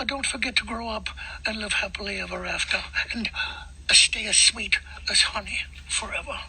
don't forget to grow up and live happily ever after, and stay as sweet as honey forever.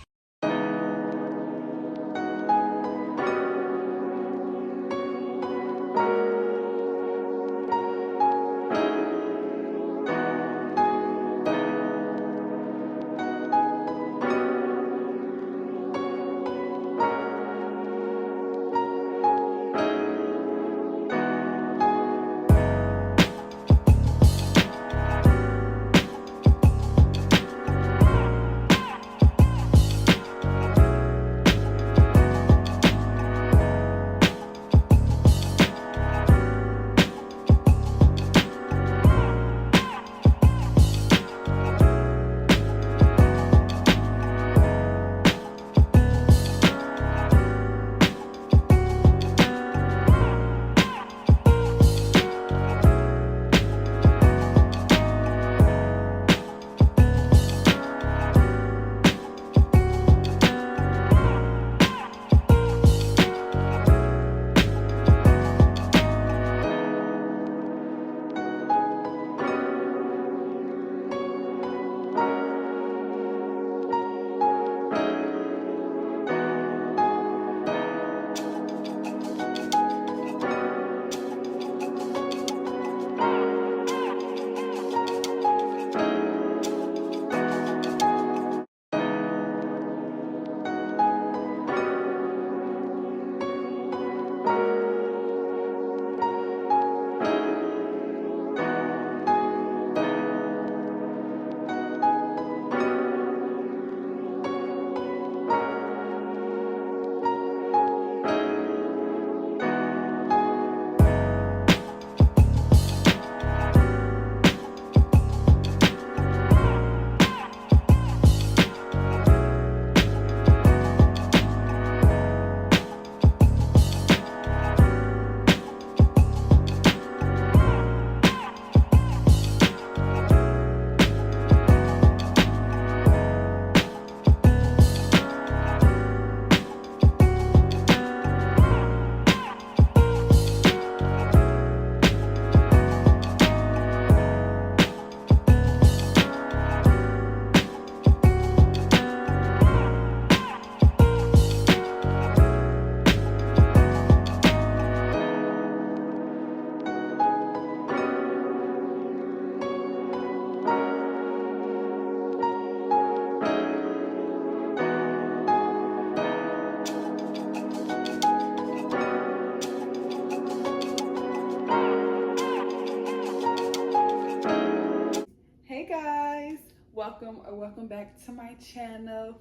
Hey guys, welcome back to my channel.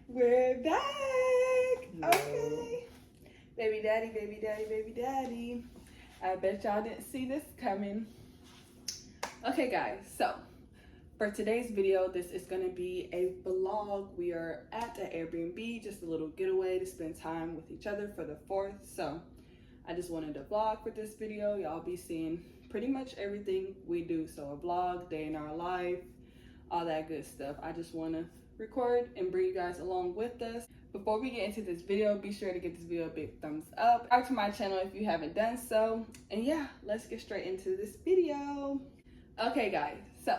We're back. Okay, baby daddy. I bet y'all didn't see this coming. Okay guys, so for today's video, this is gonna be a vlog. We are at the Airbnb, just a little getaway to spend time with each other for the 4th. So I just wanted to vlog for this video. Y'all be seeing pretty much everything we do. So a vlog, day in our life, all that good stuff. I just want to record and bring you guys along with us. Before we get into this video, be sure to give this video a big thumbs up. Subscribe to my channel if you haven't done so. And yeah, let's get straight into this video. Okay guys, so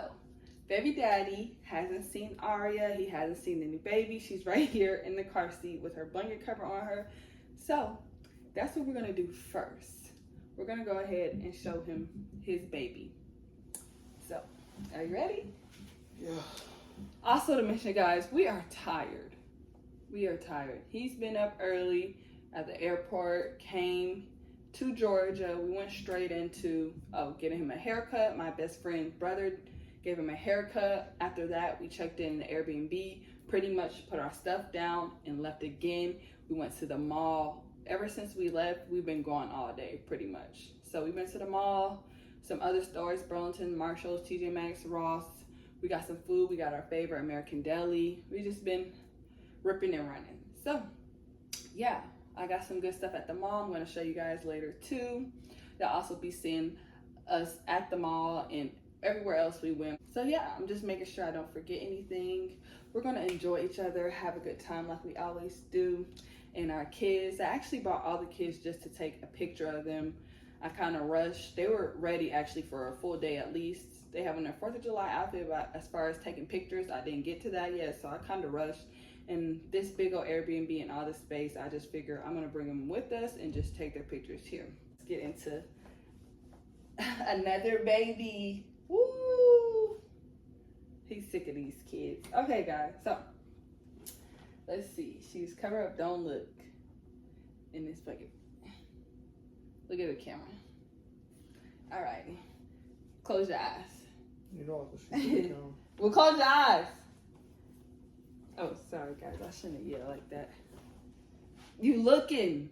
baby daddy hasn't seen Aria. He hasn't seen the new baby. She's right here in the car seat with her blanket cover on her. So that's what we're gonna do first. We're gonna go ahead and show him his baby. So, are you ready? Yeah. Also to mention, guys, we are tired. We are tired. He's been up early at the airport, came to Georgia. We went straight into getting him a haircut. My best friend's brother gave him a haircut. After that, we checked in the Airbnb, pretty much put our stuff down and left again. We went to the mall. Ever since we left, we've been gone all day, pretty much. So we went to the mall, some other stores, Burlington, Marshalls, TJ Maxx, Ross. We got some food. We got our favorite American Deli. We just been ripping and running. So yeah, I got some good stuff at the mall. I'm going to show you guys later too. You'll also be seeing us at the mall and everywhere else we went. So yeah, I'm just making sure I don't forget anything. We're going to enjoy each other, have a good time like we always do. And our kids, I actually brought all the kids just to take a picture of them. I kind of rushed. They were ready actually for a full day at least. They have on their 4th of July outfit, but as far as taking pictures, I didn't get to that yet, so I kind of rushed. And this big old Airbnb and all this space, I just figure I'm gonna bring them with us and just take their pictures here. Let's get into another baby. Woo! He's sick of these kids. Okay, guys, so let's see. She's cover up, don't look in this bucket. Look at the camera. All right, close your eyes. You know what? Well, close your eyes. Oh, sorry, guys. I shouldn't yell like that. You looking.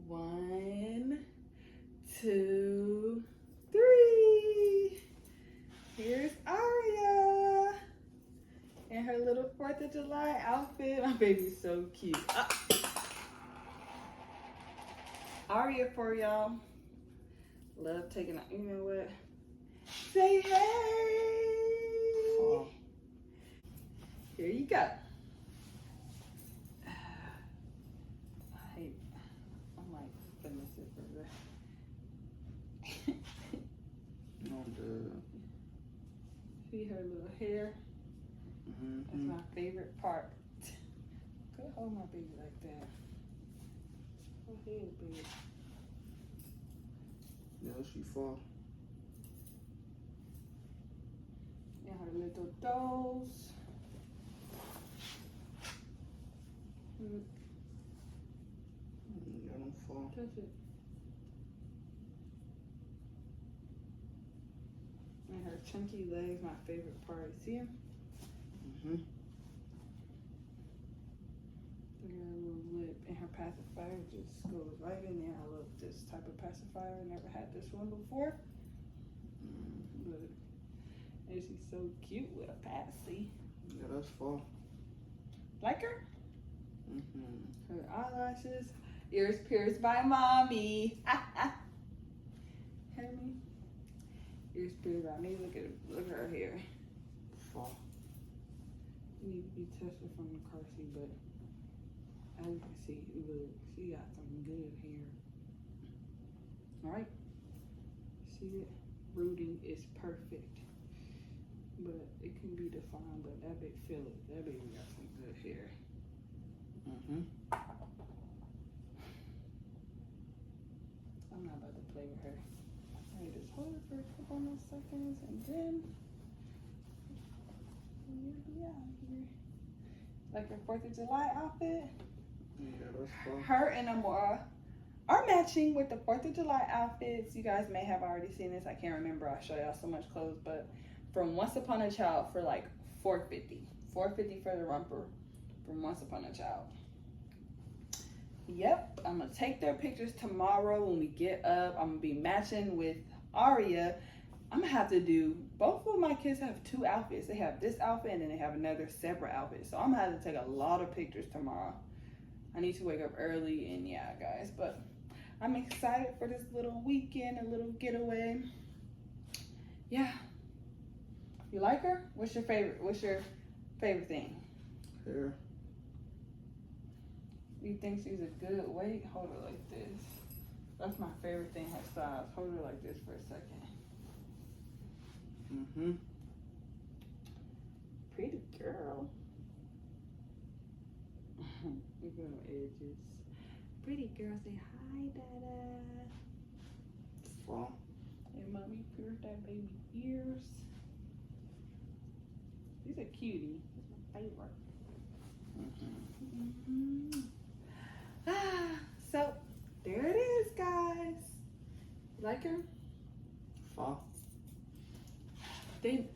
1, 2, 3. Here's Aria in her little 4th of July outfit. My baby's so cute. Aria for y'all. Love taking out. You know what? Say hey. Oh. Here you go. I'm like, goodness, No, dude. see her little hair. That's my favorite part. Could hold my baby like that. Go ahead, baby. Yeah, she fall. And her little dolls. Yeah, don't fall. Touch it. And her chunky legs, my favorite part. See him? Look at her little lip. And her pacifier just goes right in there. I love this type of pacifier. I never had this one before. Look. And she's so cute with a passy. Yeah, that's fall. Like her? Her eyelashes. Ears pierced by mommy. Hear me? Ears pierced by me. Look at her hair. Fall. You need to be tested from the car seat, but as you can see, look, she got some good hair. Alright? See it? Rooting is perfect. But it can be defined, but that big feel it. That baby got some good hair. I'm not about to play with her. Alright, just hold it for a couple more seconds and then we'll be out here. Like her 4th of July outfit. Yeah, that's fall. Her and Amora are matching with the 4th of July outfits. You guys may have already seen this. I can't remember. I show y'all so much clothes, but from Once Upon a Child for like $4.50. $4.50 for the romper from Once Upon a Child. Yep, I'm gonna take their pictures tomorrow when we get up. I'm gonna be matching with Aria. I'm gonna have to do, both of my kids have 2 outfits. They have this outfit and then they have another separate outfit. So I'm gonna have to take a lot of pictures tomorrow. I need to wake up early and yeah, guys, but I'm excited for this little weekend, a little getaway. Yeah. You like her? What's your favorite thing? Hair. You think she's a good weight? Hold her like this. That's my favorite thing, her size. Hold her like this for a second. Pretty girl. Look at them edges. Pretty girl, say hi, Dada. Fall. And mommy pierced that baby ears. She's a cutie. That's my favorite. So there it is, guys. Like her? Fall.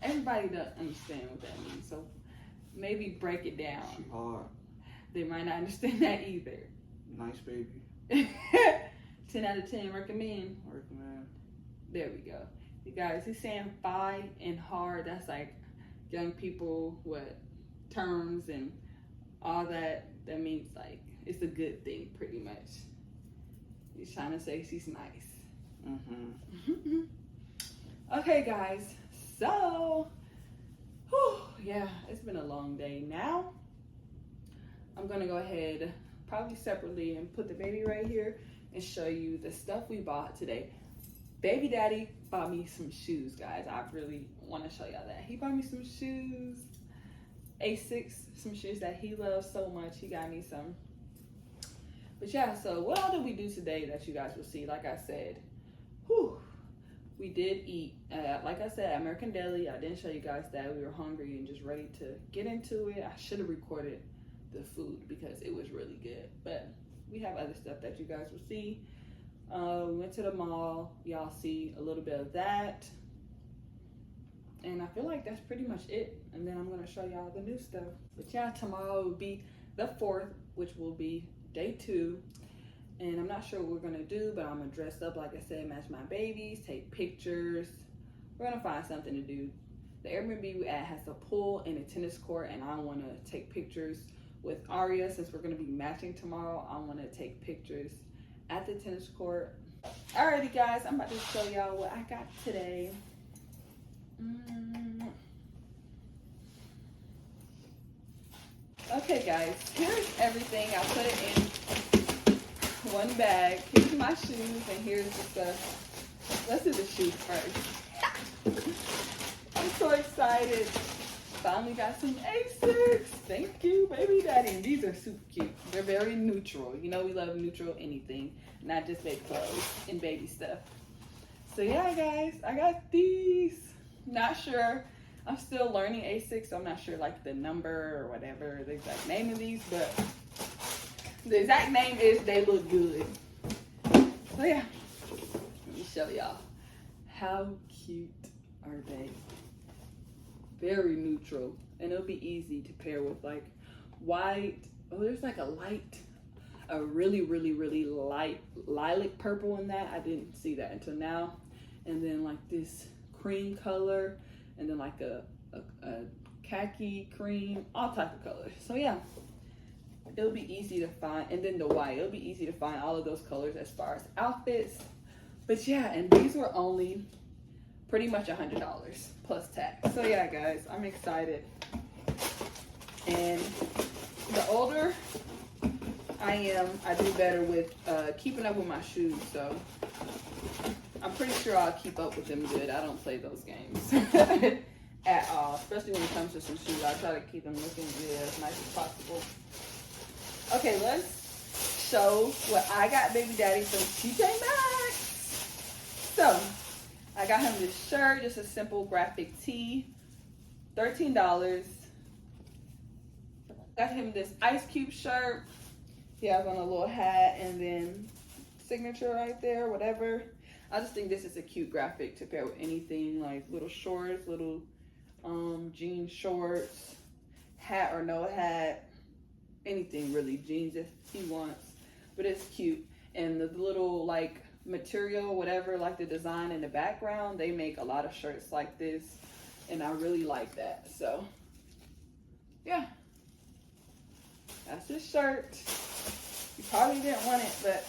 Everybody doesn't understand what that means, so maybe break it down. She hard. They might not understand that either. Nice baby. 10 out of 10 recommend. Recommend. There we go. You guys, he's saying fi and hard. That's like young people, terms and all that. That means like it's a good thing, pretty much. He's trying to say she's nice. Okay, guys. So, yeah, it's been a long day now. I'm gonna go ahead, probably separately, and put the baby right here and show you the stuff we bought today. Baby daddy bought me some shoes, guys. I really want to show y'all that. He bought me some shoes, Asics, some shoes that he loves so much. He got me some. But yeah, so what all did we do today that you guys will see? Like I said, we did eat, like I said, at American Deli. I didn't show you guys that. We were hungry and just ready to get into it. I should have recorded the food because it was really good. But we have other stuff that you guys will see. We went to the mall. Y'all see a little bit of that. And I feel like that's pretty much it. And then I'm going to show y'all the new stuff. But yeah, tomorrow will be the 4th, which will be day 2. And I'm not sure what we're going to do, but I'm going to dress up, like I said, match my babies, take pictures. We're going to find something to do. The Airbnb we at has a pool and a tennis court, and I want to take pictures with Aria. Since we're going to be matching tomorrow, I want to take pictures at the tennis court. Alrighty, guys, I'm about to show y'all what I got today. Okay, guys, here's everything. I put it in one bag. Here's my shoes, and here's the stuff. Let's do the shoes first. I'm so excited. Finally got some Asics. Thank you, baby daddy. And these are super cute. They're very neutral. You know we love neutral anything, not just baby clothes and baby stuff. So yeah, guys, I got these. Not sure. I'm still learning Asics, so I'm not sure like the number or whatever the exact name of these, but the exact name is they look good. So yeah, let me show y'all. How cute are they? Very neutral, and it'll be easy to pair with like white. Oh, there's like a really light lilac purple in that. I didn't see that until now. And then like this cream color, and then like a khaki cream, all type of colors. So yeah, it'll be easy to find. And then the white, it'll be easy to find all of those colors as far as outfits. But yeah, and these were only pretty much $100 plus tax. So yeah, guys, I'm excited. And the older I am, I do better with keeping up with my shoes. So I'm pretty sure I'll keep up with them good. I don't play those games at all, especially when it comes to some shoes. I try to keep them looking good, as nice as possible. Okay, let's show what I got baby daddy from TJ Maxx. So I got him this shirt, just a simple graphic tee, $13. Got him this Ice Cube shirt. He has on a little hat and then signature right there, whatever. I just think this is a cute graphic to pair with anything, like little shorts, little jean shorts, hat or no hat, anything really, jeans if he wants. But it's cute. And the little like material, whatever, like the design in the background, they make a lot of shirts like this, and I really like that. So yeah, that's his shirt. You probably didn't want it, but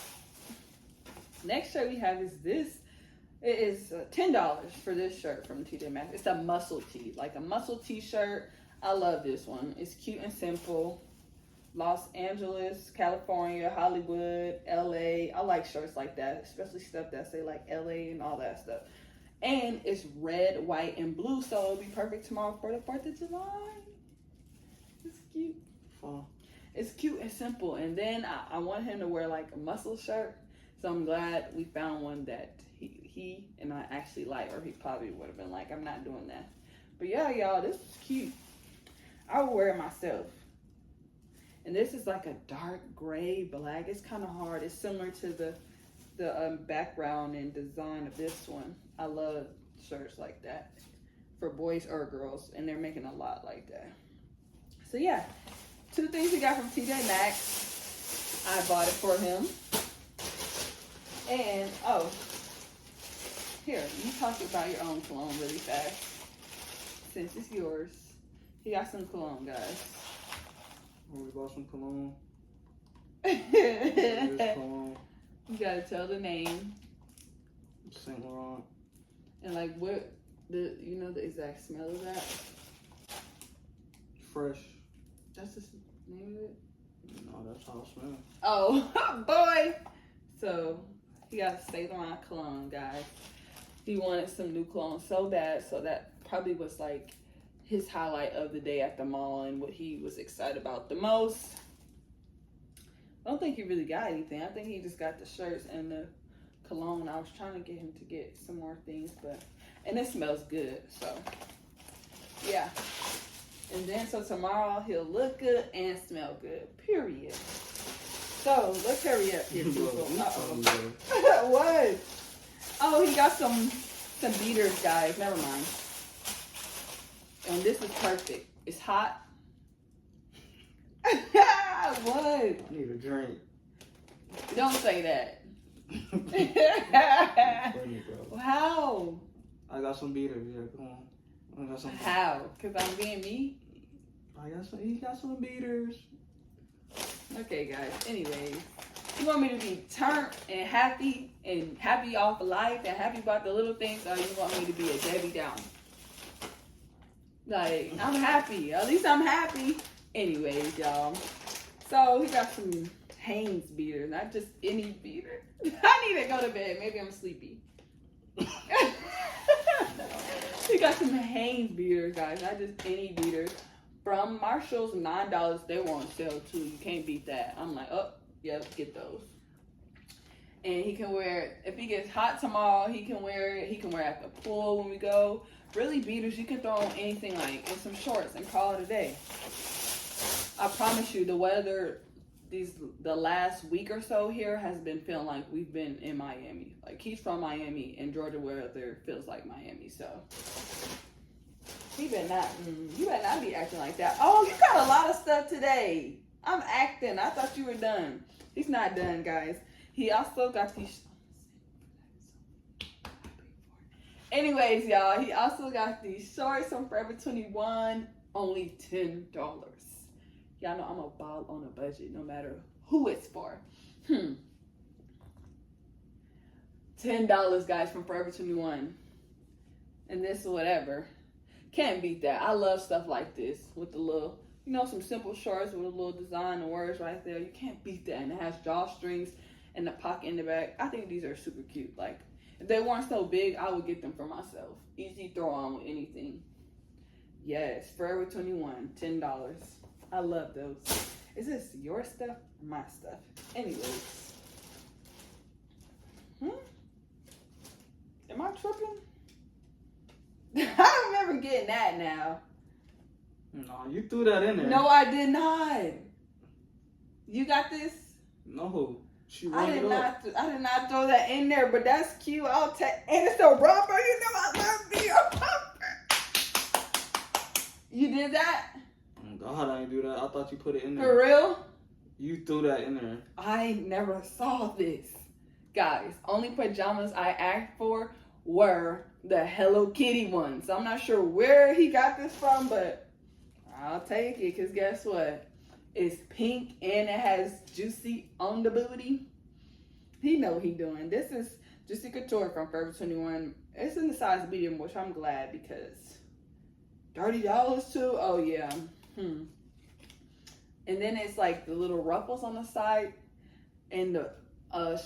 next shirt we have is this. It is $10 for this shirt from TJ Maxx. It's a muscle tee, like a muscle t-shirt. I love this one. It's cute and simple. Los Angeles, California, Hollywood, LA. I like shirts like that, especially stuff that say like LA and all that stuff. And it's red, white, and blue, so it'll be perfect tomorrow for the 4th of July. It's cute. Fall. It's cute and simple. And then I want him to wear like a muscle shirt. So I'm glad we found one that he and I actually like, or he probably would have been like, I'm not doing that. But yeah, y'all, this is cute. I would wear it myself. And this is like a dark gray black. It's kind of hard. It's similar to the background and design of this one. I love shirts like that for boys or girls, and they're making a lot like that. So yeah, 2 things we got from TJ Maxx. I bought it for him. And oh, here, you talk about your own cologne really fast, since it's yours. He got some cologne, guys. We bought some cologne. You gotta tell the name. Saint Laurent. And like what you know the exact smell of that? Fresh. That's the name of it? No, that's how it smells. Oh boy. So he got Saint Laurent cologne, guys. He wanted some new cologne so bad, so that probably was like his highlight of the day at the mall and what he was excited about the most. I don't think he really got anything. I think he just got the shirts and the cologne. I was trying to get him to get some more things, and it smells good, so yeah. And then so tomorrow he'll look good and smell good, period. So let's hurry up here, people. Uh-oh. What? Oh, he got some beaters, guys. Never mind. And this is perfect. It's hot. What? I need a drink. Don't say that. Funny, bro. How? I got some beaters. Yeah, come on. I got some. How? Because I'm being me? He got some beaters. Okay, guys. Anyways, you want me to be turned and happy off life and happy about the little things, or you want me to be a Debbie Downer? Like, I'm happy. At least I'm happy. Anyways, y'all. So he got some Hanes beaters, not just any beater. I need to go to bed. Maybe I'm sleepy. He got some Hanes beaters, guys, not just any beaters. From Marshall's, $9. They won't sell too. You can't beat that. I'm like, oh, yep, get those. And he can wear it. If he gets hot tomorrow, he can wear it. He can wear it at the pool when we go. Really, beaters, you can throw on anything like in some shorts and call it a day. I promise you, the weather the last week or so here has been feeling like we've been in Miami. Like, he's from Miami, and Georgia weather feels like Miami, so you better not be acting like that. Oh, you got a lot of stuff today. I'm acting. I thought you were done. He's not done, guys. He also got these. Anyways, y'all, he also got these shorts from Forever 21, only $10. Y'all know I'm a ball on a budget, no matter who it's for. $10, guys, from Forever 21. And this whatever. Can't beat that. I love stuff like this with the little, some simple shorts with a little design and words right there. You can't beat that. And it has drawstrings and the pocket in the back. I think these are super cute. Like, if they weren't so big, I would get them for myself. Easy throw on with anything. Yes, Forever 21, $10. I love those. Is this your stuff or my stuff? Anyways. Am I tripping? I remember getting that now. No, you threw that in there. No, I did not. You got this? No. I did not throw that in there, but that's cute. I'll take, and it's a rubber. I love me a rubber. You did that? Oh God, I didn't do that. I thought you put it in there. For real? You threw that in there. I never saw this. Guys, only pajamas I asked for were the Hello Kitty ones. I'm not sure where he got this from, but I'll take it, because guess what? It's pink and it has Juicy on the booty. He know what he doing. This is Juicy Couture from Forever 21. It's in the size medium, which I'm glad, because $30 too? Oh yeah. And then it's like the little ruffles on the side, and the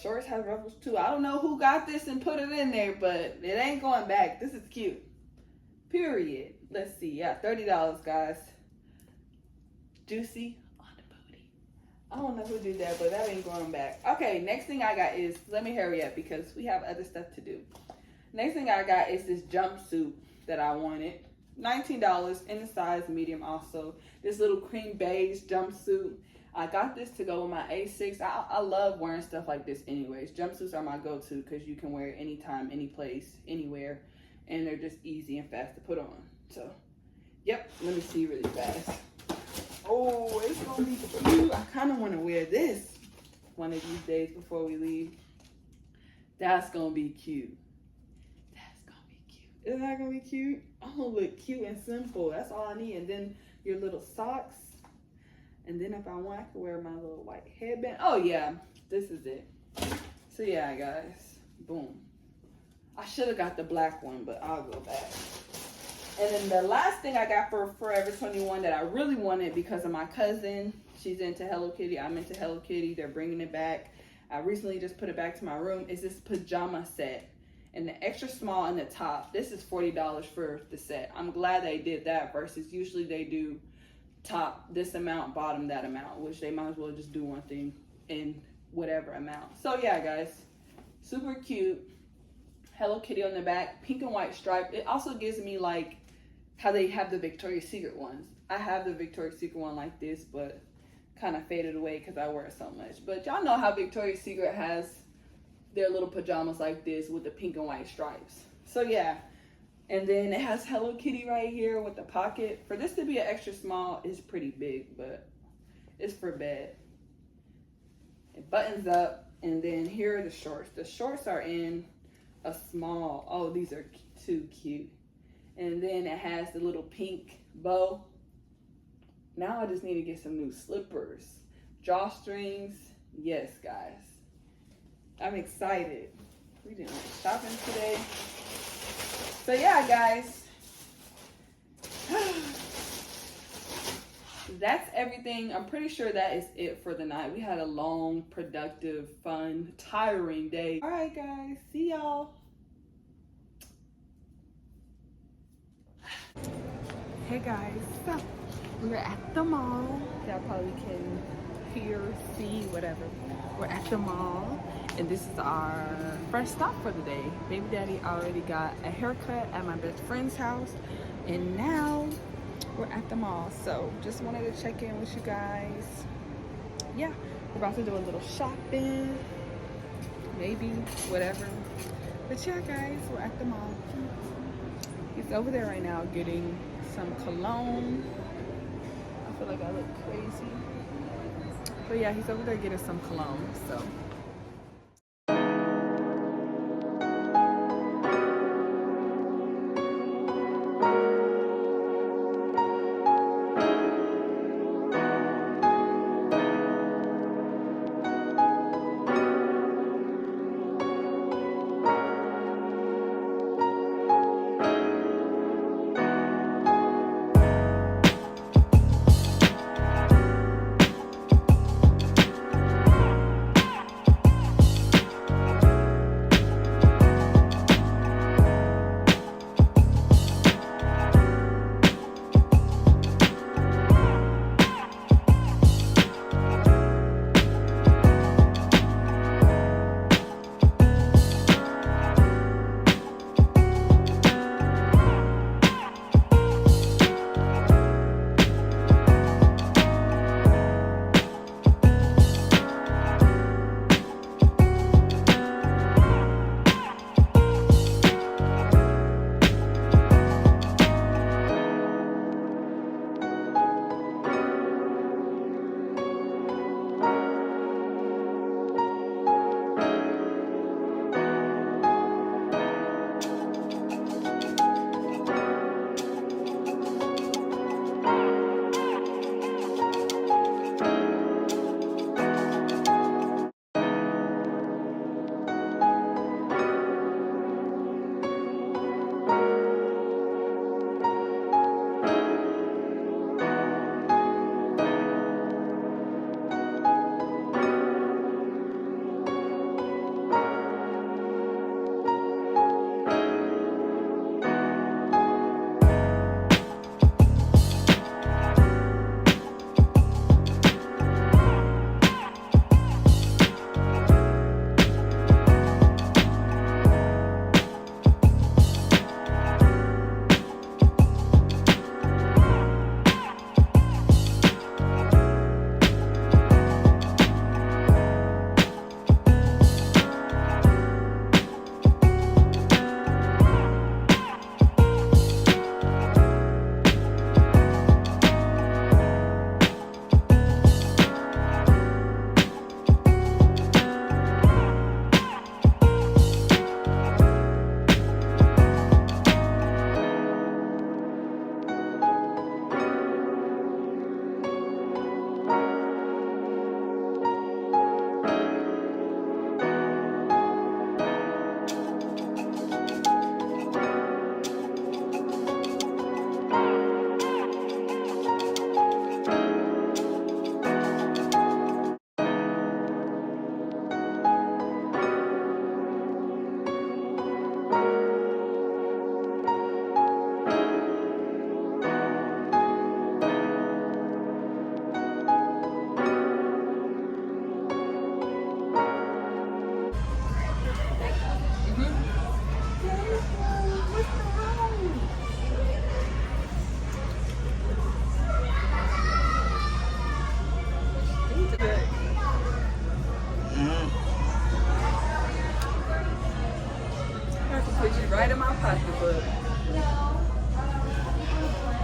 shorts have ruffles too. I don't know who got this and put it in there, but it ain't going back. This is cute. Period. Let's see. Yeah, $30, guys. Juicy on the booty. I don't know who did that, but that ain't going back. Okay, next thing I got is, let me hurry up because we have other stuff to do. Next thing I got is this jumpsuit that I wanted. $19 in the size medium also. This little cream beige jumpsuit. I got this to go with my A6. I love wearing stuff like this anyways. Jumpsuits are my go-to because you can wear it anytime, any place, anywhere. And they're just easy and fast to put on. So, yep. Let me see really fast. Oh, it's going to be cute. I kind of want to wear this one of these days before we leave. That's going to be cute. That's going to be cute. Isn't that going to be cute? I'm going to look cute and simple. That's all I need. And then your little socks. And then if I want, I can wear my little white headband. Oh, yeah. This is it. So, yeah, guys. Boom. I should have got the black one, but I'll go back. And then the last thing I got for Forever 21 that I really wanted because of my cousin. She's into Hello Kitty. I'm into Hello Kitty. They're bringing it back. I recently just put it back to my room, is this pajama set. And the extra small in the top, this is $40 for the set. I'm glad they did that versus usually they do top this amount, bottom that amount, which they might as well just do one thing in whatever amount. So yeah, guys, super cute. Hello Kitty on the back, pink and white stripe. It also gives me like how they have the Victoria's Secret ones. I have the Victoria's Secret one like this, but kind of faded away because I wear it so much. But y'all know how Victoria's Secret has their little pajamas like this with the pink and white stripes. So yeah, and then it has Hello Kitty right here with the pocket. For this to be an extra small, it's pretty big, but it's for bed. It buttons up, and then here are the shorts. The shorts are in a small. Oh, these are too cute. And then it has the little pink bow. Now I just need to get some new slippers. Drawstrings. Yes, guys. I'm excited. We did shopping today. So yeah, guys. That's everything. I'm pretty sure that is it for the night. We had a long, productive, fun, tiring day. All right, guys. See y'all. Hey, guys. So, we're at the mall. Y'all probably can hear, see, whatever. We're at the mall. And this is our first stop for the day. Baby daddy already got a haircut at my best friend's house. And now we're at the mall. So just wanted to check in with you guys. Yeah, we're about to do a little shopping. Maybe, whatever. But yeah, guys, we're at the mall. He's over there right now getting some cologne. I feel like I look crazy. But yeah, he's over there getting some cologne, so.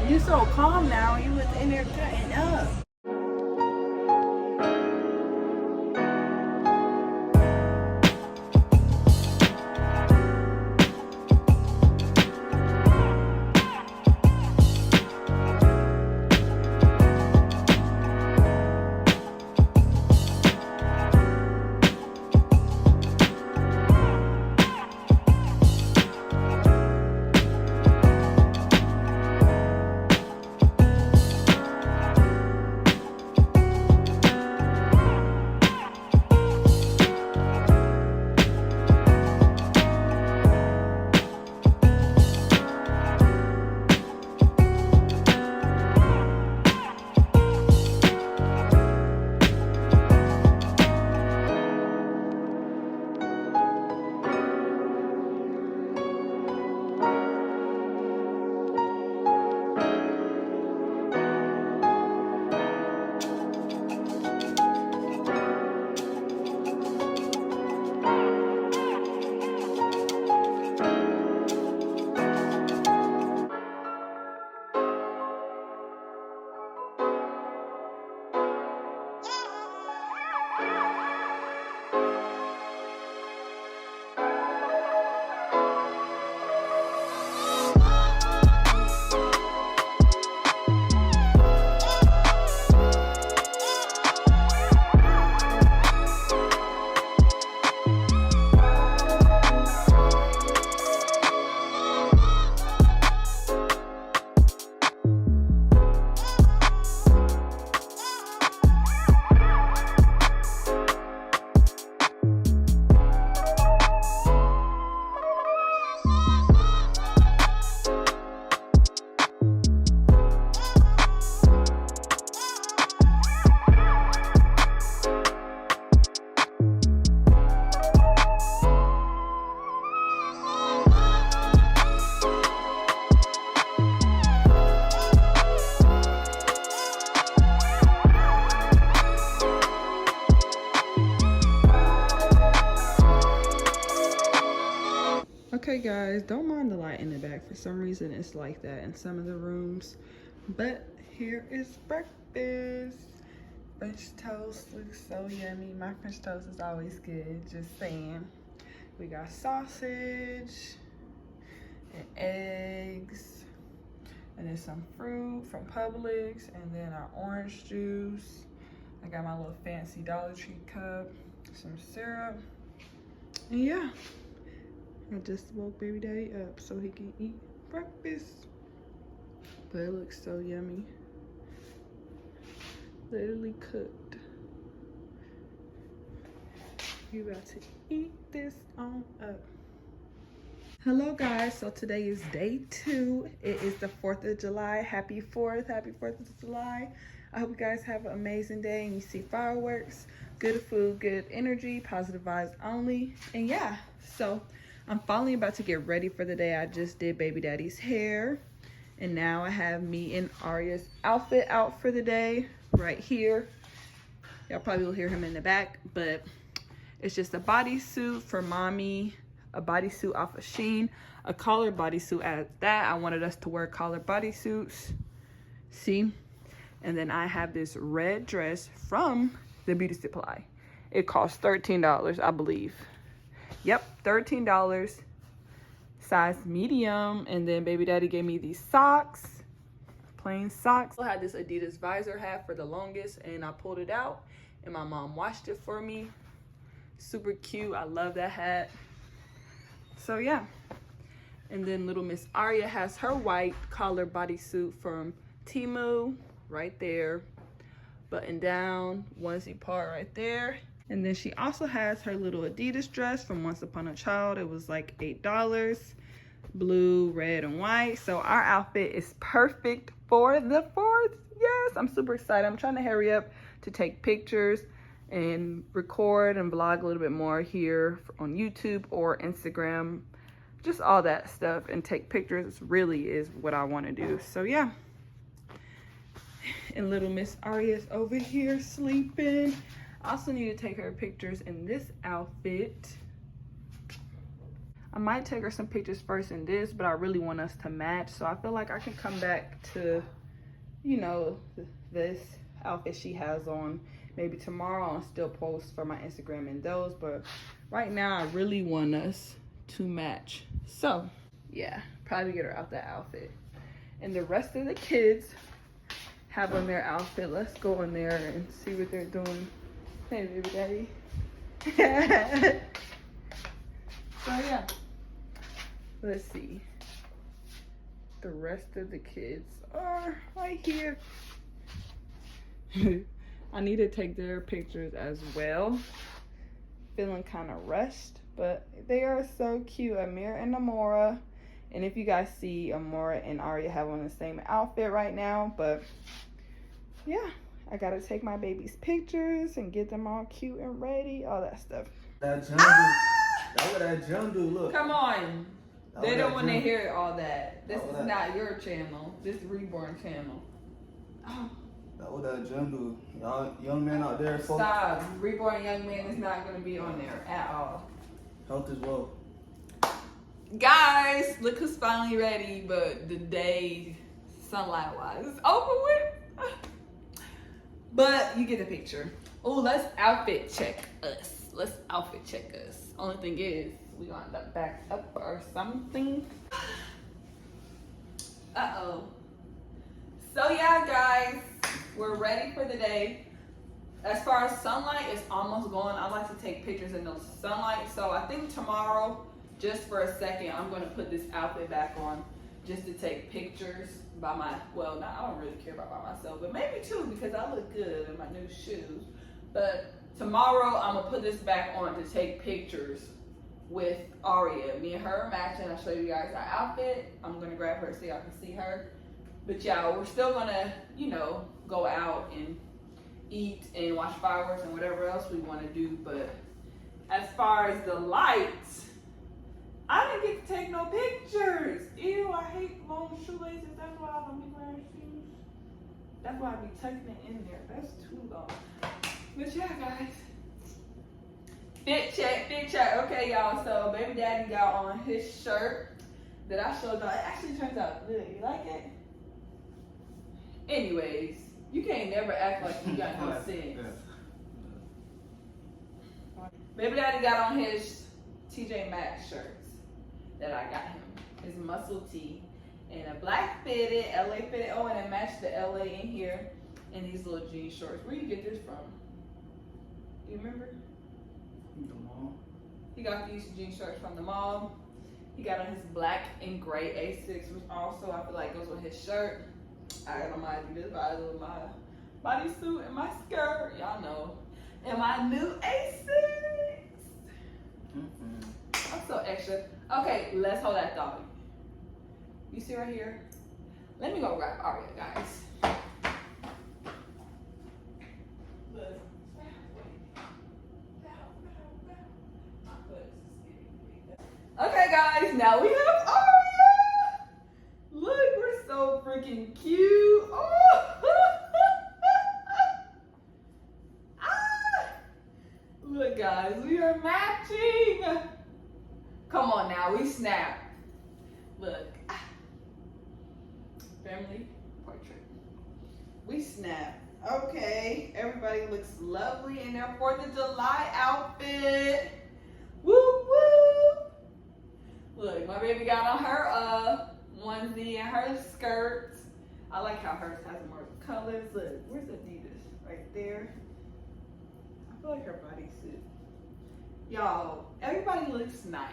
You so calm now. You was in there cutting up. Okay guys, don't mind the light in the back. For some reason it's like that in some of the rooms. But here is breakfast. French toast looks so yummy. My French toast is always good, just saying. We got sausage and eggs. And then some fruit from Publix. And then our orange juice. I got my little fancy Dollar Tree cup. Some syrup. And yeah. I just woke baby daddy up so he can eat breakfast. But it looks so yummy. Literally cooked. You about to eat this on up. Hello guys, so today is day 2. It is the 4th of July. Happy 4th, happy 4th of July. I hope you guys have an amazing day and you see fireworks, good food, good energy, positive vibes only. And yeah, so I'm finally about to get ready for the day. I just did baby daddy's hair. And now I have me and Arya's outfit out for the day right here. Y'all probably will hear him in the back, but it's just a bodysuit for mommy, a bodysuit off of Shein, a collar bodysuit at that. I wanted us to wear collar bodysuits. See? And then I have this red dress from the beauty supply. It costs $13, I believe. Yep, $13, size medium. And then baby daddy gave me these socks, plain socks. I had this Adidas visor hat for the longest and I pulled it out and my mom washed it for me. Super cute, I love that hat. So yeah. And then little Miss Arya has her white collar bodysuit from Temu right there. Button down, onesie part right there. And then she also has her little Adidas dress from Once Upon a Child. It was like $8. Blue, red, and white. So our outfit is perfect for the 4th. Yes, I'm super excited. I'm trying to hurry up to take pictures and record and vlog a little bit more here on YouTube or Instagram. Just all that stuff and take pictures really is what I want to do. So yeah. And little Miss Arya's over here sleeping. I also need to take her pictures in this outfit. I might take her some pictures first in this, but I really want us to match. So I feel like I can come back to, you know, this outfit she has on maybe tomorrow and still post for my Instagram and those. But right now I really want us to match. So yeah, probably get her out that outfit. And the rest of the kids have on their outfit. Let's go in there and see what they're doing. Hey, baby daddy. So yeah, let's see. The rest of the kids are right here. I need to take their pictures as well. Feeling kind of rushed, but they are so cute. Amir and Amora. And if you guys see, Amora and Aria have on the same outfit right now. But yeah, I gotta take my baby's pictures and get them all cute and ready, all that stuff. That Jum That's what that Jum do. Look. Come on. They don't want to hear all that. This is that. not your channel. This is Reborn channel. Oh. That's what that Jum do. Y'all young men out there. Stop. Reborn Young Man is not going to be on there at all. Health is well. Guys, look who's finally ready, but the day, sunlight-wise, is over with. But you get the picture. Oh, let's outfit check us. Let's outfit check us. Only thing is, we gonna end up back up or something. Uh-oh. So yeah, guys, we're ready for the day. As far as sunlight, it's almost gone. I like to take pictures in the sunlight. So I think tomorrow, just for a second, I'm gonna put this outfit back on just to take pictures by my, well, not, I don't really care about by myself, but maybe two because I look good in my new shoes. But tomorrow, I'm gonna put this back on to take pictures with Aria. Me and her are matching. I'll show you guys our outfit. I'm gonna grab her so y'all can see her. But yeah, we're still gonna, you know, go out and eat and watch fireworks and whatever else we want to do. But as far as the lights, I didn't get to take no pictures. Ew, I hate long shoelaces. That's why I don't be wearing shoes. That's why I be tucking it in there. That's too long. But yeah, guys. Fit check. Okay, y'all. So baby daddy got on his shirt that I showed y'all. It actually turns out good. You like it? Anyways, you can't never act like you got no sense. Baby daddy got on his TJ Maxx shirts that I got him. His muscle tee and a black fitted, LA fitted. Oh, and it matched the LA in here. And these little jean shorts. Where you get this from? Do you remember? The mall. He got these jean shorts from the mall. He got on his black and gray Asics, which also I feel like goes with his shirt. I got on my Adidas vibes with my bodysuit and my skirt, y'all know, and my new Asics. I'm so extra. Okay, let's hold that thought. You see right here? Let me go grab Aria, guys. Okay, guys, now we have Aria. Look, we're so freaking cute. Oh. Look, guys, we are matching. Come on now, we snap. Look. Family portrait. We snap. Okay, everybody looks lovely in their 4th of July outfit. Woo woo. Look, my baby got on her onesie and her skirt. I like how hers has more colors. Look, where's Adidas? Right there. I feel like her bodysuit. Y'all, everybody looks nice.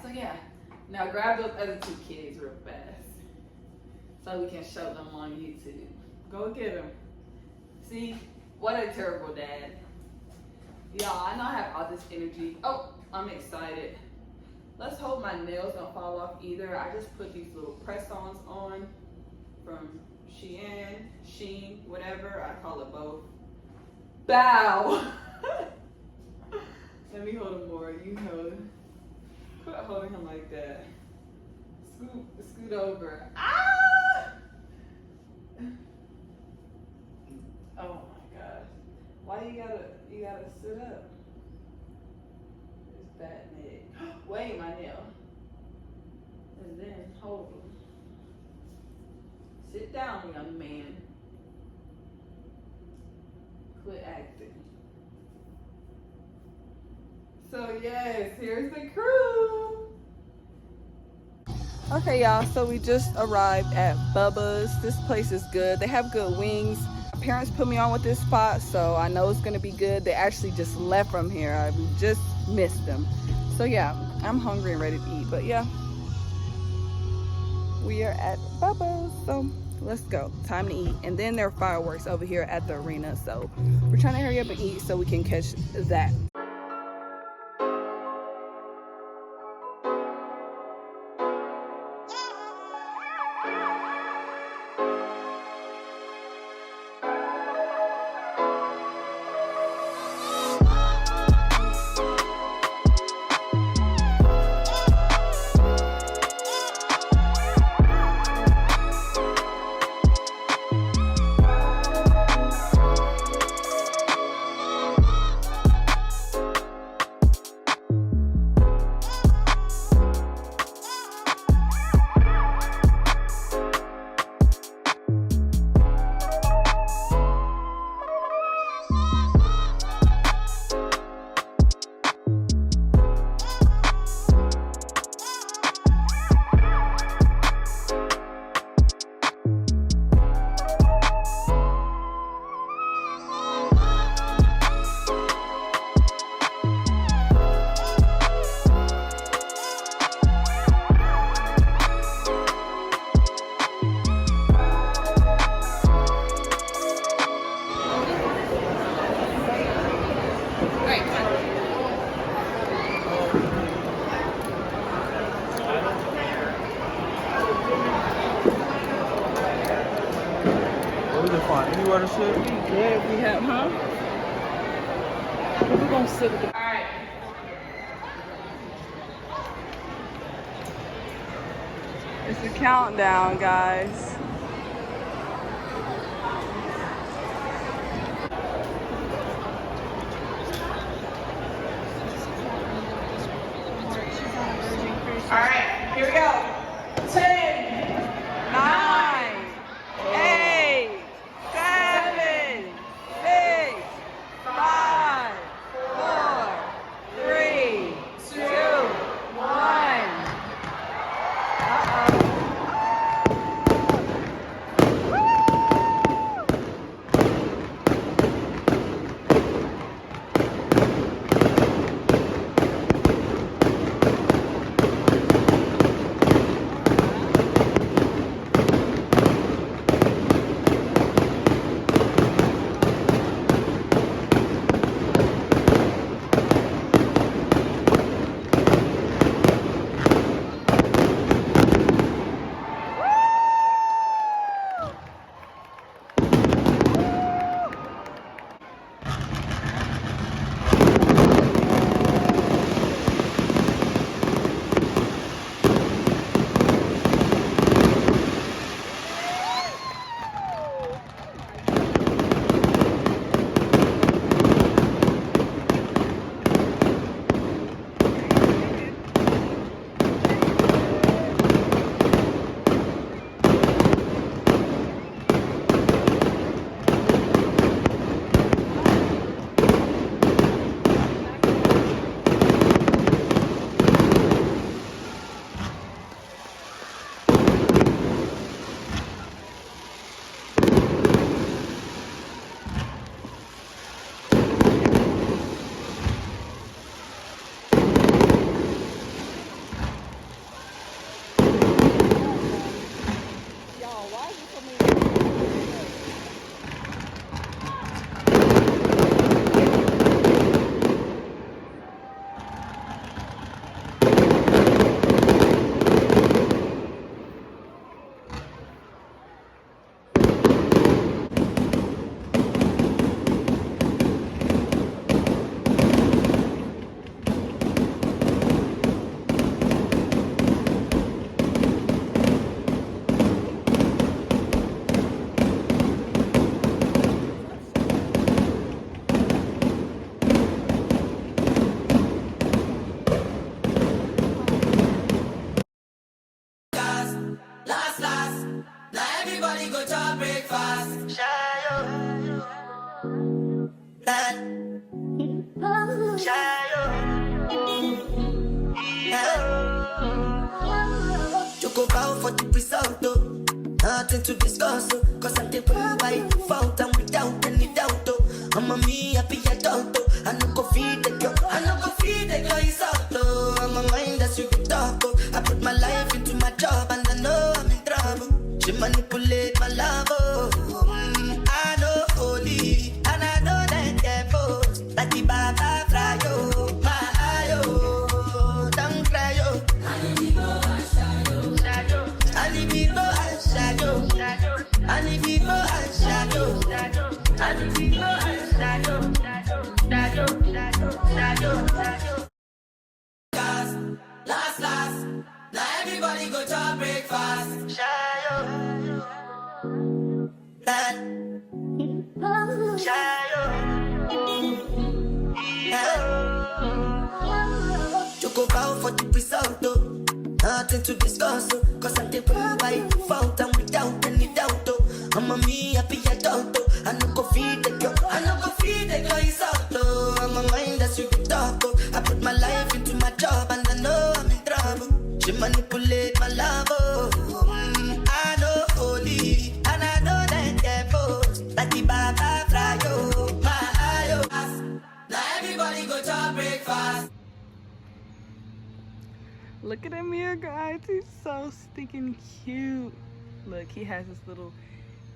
So yeah, now grab those other 2 kids real fast so we can show them on YouTube. Go get them. See, what a terrible dad. Y'all, I know I have all this energy. Oh, I'm excited. Let's hope my nails don't fall off either. I just put these little press-ons on from Sheen, whatever. I call it both. Bow. Let me hold him more. You hold him. Quit holding him like that. Scoot over. Ah! Oh my gosh. Why you gotta sit up? It's bad neck. Hold him. Sit down, young man. Quit acting. So yes, here's the crew. Okay, y'all, so we just arrived at Bubba's. This place is good. They have good wings. My parents put me on with this spot, so I know it's gonna be good. They actually just left from here. I just missed them. So yeah, I'm hungry and ready to eat, but yeah. We are at Bubba's, so let's go. Time to eat. And then there are fireworks over here at the arena, so we're trying to hurry up and eat so we can catch that. We can find anywhere to sit. Good if we have, huh? We're gonna sit with the. All right. It's the countdown, guys. All right, here we go. 10, 9, 8, 7, 6, 5, 4, 3, 2, 1. Last, last. Now everybody go to breakfast. Shayo. That. Choco bow for the result, though. Nothing to discuss, oh. Cause I did pray by default and without any doubt, oh. I'm a me happy adult, oh. I no go feed the girl, I no go feed the girl, it's out, oh. I'm a mind that's you can talk, oh. I put my life into my job and I know I'm in trouble. She manipulate my love, oh. I know holy, and I know that careful. Like the Baba fry, oh. My eye, oh. Don't cry, oh. And people and shadow, and people and shadow, and people and shadow. Last, last, now everybody go to breakfast. Shadow, that, shadow. Choco bow for the result, though. Nothing to discuss, oh. Cause I did pray by default and without any doubt, oh. I'm a me happy adult, oh. I no go feed the girl, I no go feed the girl, it's out, oh. I'm a mind that's you can talk, oh. I put my life into my job and I know I'm in trouble. She manipulate my love, oh. I know holy, and I know that careful. Like the Baba fry, oh. My eye, oh. Now everybody go to breakfast. Look at him here, guys. He's so stinking cute. Look, he has his little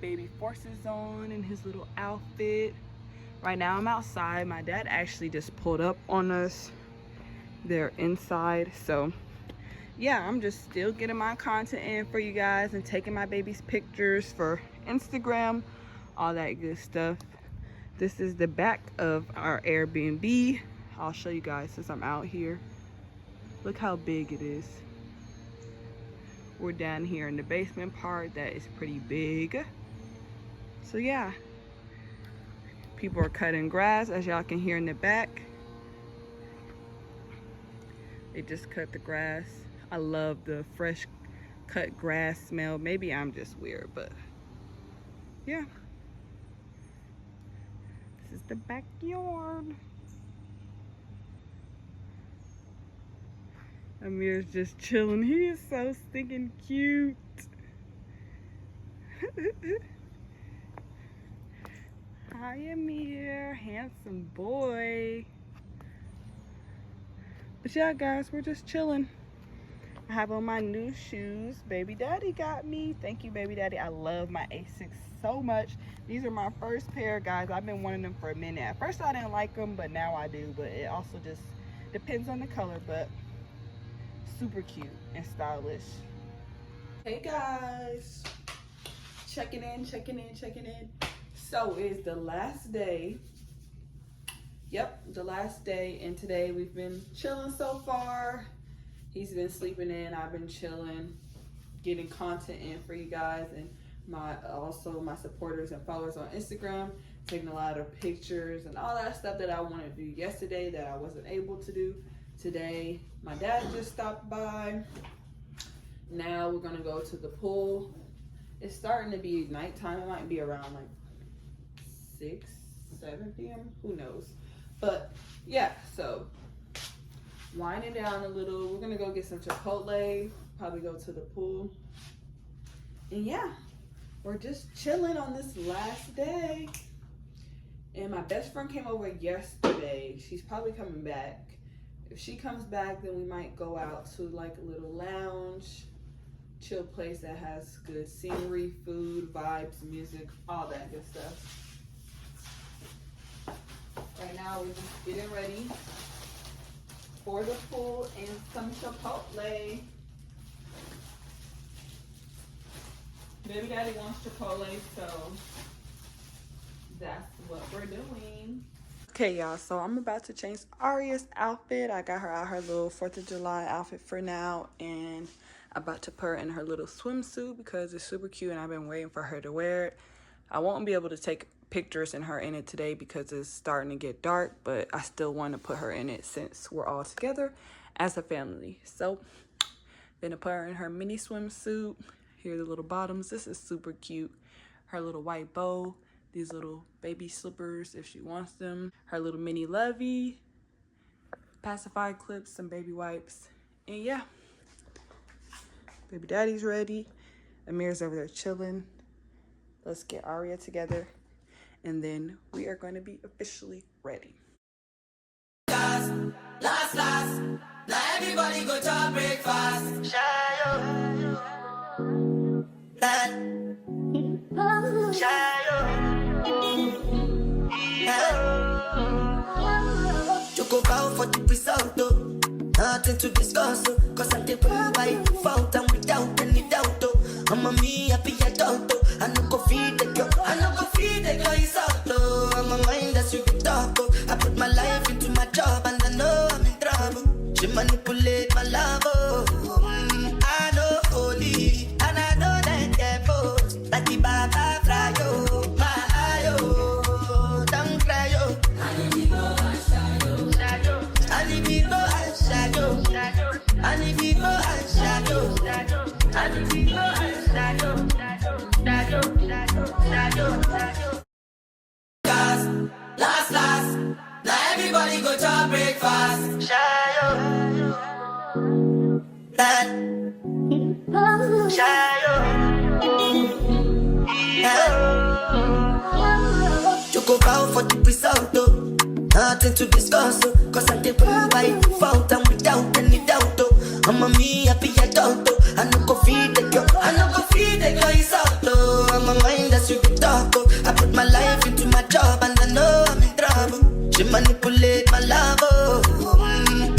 baby forces on and his little outfit. Right now I'm outside. My dad actually just pulled up on us. They're inside. So yeah, I'm just still getting my content in for you guys and taking my baby's pictures for Instagram, all that good stuff. This is the back of our Airbnb. I'll show you guys since I'm out here. Look how big it is. We're down here in the basement part. That is pretty big. So yeah, people are cutting grass, as y'all can hear in the back. They just cut the grass. I love the fresh cut grass smell. Maybe I'm just weird, but yeah. This is the backyard. Amir's just chilling. He is so stinking cute. Hi, Amir. Handsome boy. But yeah, guys, we're just chilling. I have on my new shoes. Baby daddy got me. Thank you, baby daddy. I love my Asics so much. These are my first pair, guys. I've been wanting them for a minute. At first, I didn't like them, but now I do. But it also just depends on the color. But super cute and stylish. Hey guys, checking in. So it's the last day. Yep, the last day, and today we've been chilling so far. He's been sleeping in, I've been chilling, getting content in for you guys, and my supporters and followers on Instagram, taking a lot of pictures and all that stuff that I wanted to do yesterday that I wasn't able to do today. My dad just stopped by. Now we're gonna go to the pool. It's starting to be nighttime. It might be around like 6, 7 p.m. Who knows? But yeah, so winding down a little. We're gonna go get some Chipotle, probably go to the pool. And yeah, we're just chilling on this last day. And my best friend came over yesterday. She's probably coming back. If she comes back, then we might go out to like a little lounge, chill place that has good scenery, food, vibes, music, all that good stuff. Right now we're just getting ready for the pool and some Chipotle. Baby daddy wants Chipotle, so that's what we're doing. Okay, y'all, so I'm about to change Aria's outfit. I got her out her little 4th of July outfit for now, and I'm about to put her in her little swimsuit because it's super cute and I've been waiting for her to wear it. I won't be able to take pictures in her in it today because it's starting to get dark, but I still want to put her in it since we're all together as a family. So, gonna put her in her mini swimsuit. Here are the little bottoms. This is super cute. Her little white bow. These little baby slippers if she wants them. Her little mini lovey. Pacifier clips, some baby wipes. And yeah. Baby daddy's ready. Amir's over there chilling. Let's get Aria together. And then we are going to be officially ready. Last, now everybody go to breakfast. Choco bow for the result, though. Nothing to discuss, oh. Cause I take by default and without any doubt, oh. I'm a me happy adult, oh. I no go feed the girl, I no go feed the girl, it's out, oh. I'm a mind that's you can talk, oh. I put my life into my job and I know I'm in trouble. She manipulate my love, oh. I know holy, and I know that careful. Like the Baba fry, oh. My eye, oh. Don't cry, oh. I need to go and shadow, shadow. I need to go and shadow, shadow. I need to go and shadow, shadow. I need to go and shadow, shadow, shadow, shadow. Last, now everybody go to breakfast. Shadow, Choco bow for the result, oh. Nothing to discuss, oh. Cause I take by default and without any doubt, oh. I'm a me happy adult, oh. I no go feed the girl, I no go feed the girl, it's out, oh. I'm a mind that's you can talk, oh. I put my life into my job and I know I'm in trouble. She manipulate my love, oh.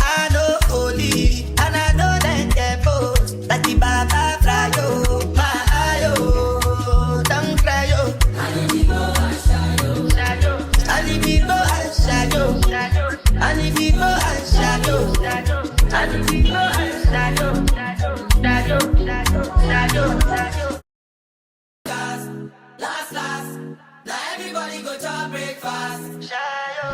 I know holy, and I know that careful. Like the Baba fry, oh. My eye, oh. Don't cry, oh. I need to go and shadow, shadow. I need to go and shadow, shadow. I need to go and shadow, shadow. I need to go and shadow, shadow, shadow, shadow. Last, now everybody go to breakfast. Shadow,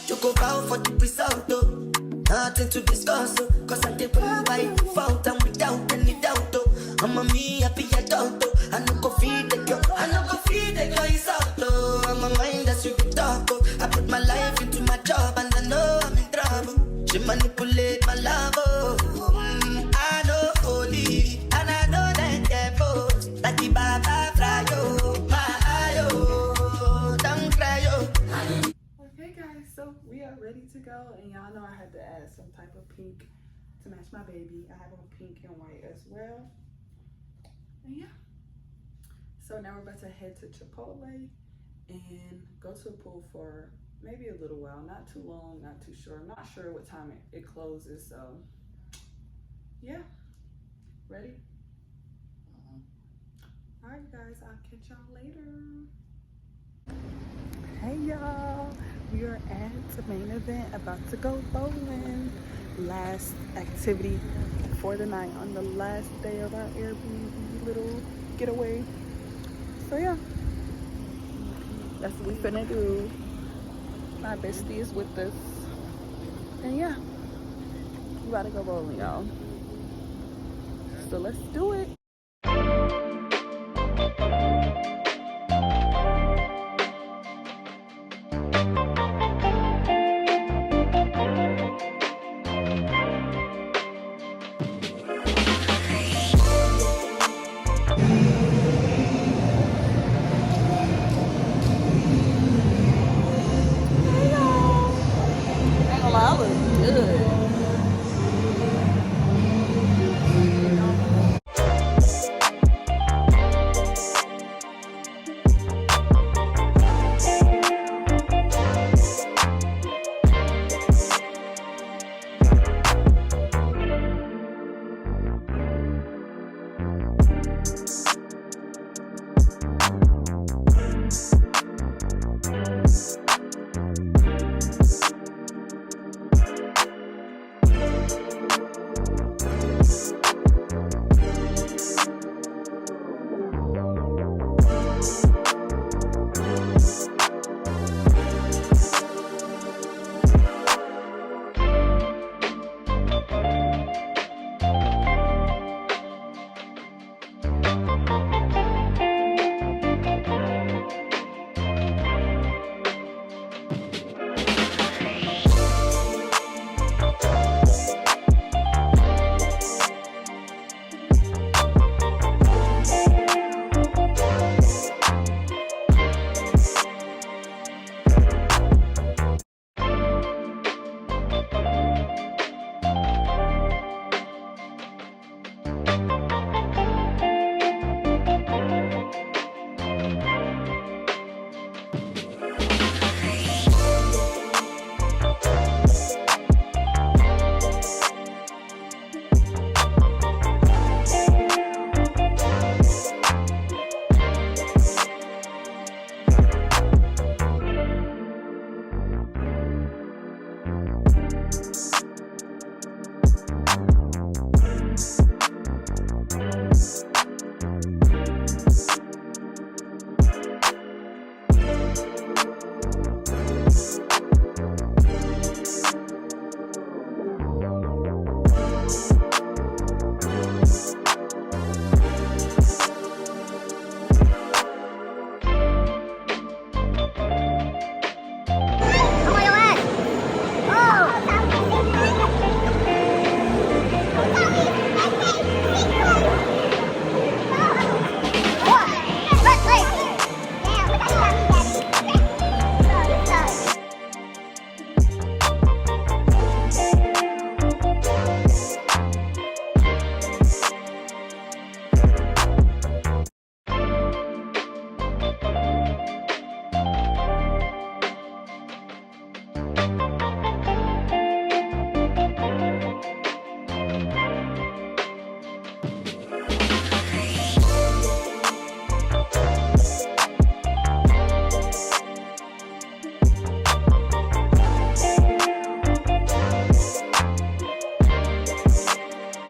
Choco bow for the result, oh. Nothing to discuss, oh. Cause I take by default and without any doubt, oh. I'm a me happy adult, oh. I no go feed the girl, I no go feed the girl, it's out, oh. I'm a mind that's you can talk, oh. I put my life into my job and I know I'm in trouble. She manipulate my love, oh. I know holy, and I know that careful. Like the Baba fry, oh. My eye, oh. Don't cry, oh. Okay guys, so we are ready to go, and y'all know I had to add some type of pink to match my baby. I have on pink and white as well. And yeah. So now we're about to head to Chipotle and go to a pool for maybe a little while. Not too long, not too short. I'm not sure what time it closes, so yeah. Ready? All right guys, I'll catch y'all later. Hey y'all, we are at the main event, about to go bowling. Last activity for the night on the last day of our Airbnb little getaway. So yeah, that's what we finna do. My bestie is with us. And yeah, we about to go bowling, y'all. So let's do it.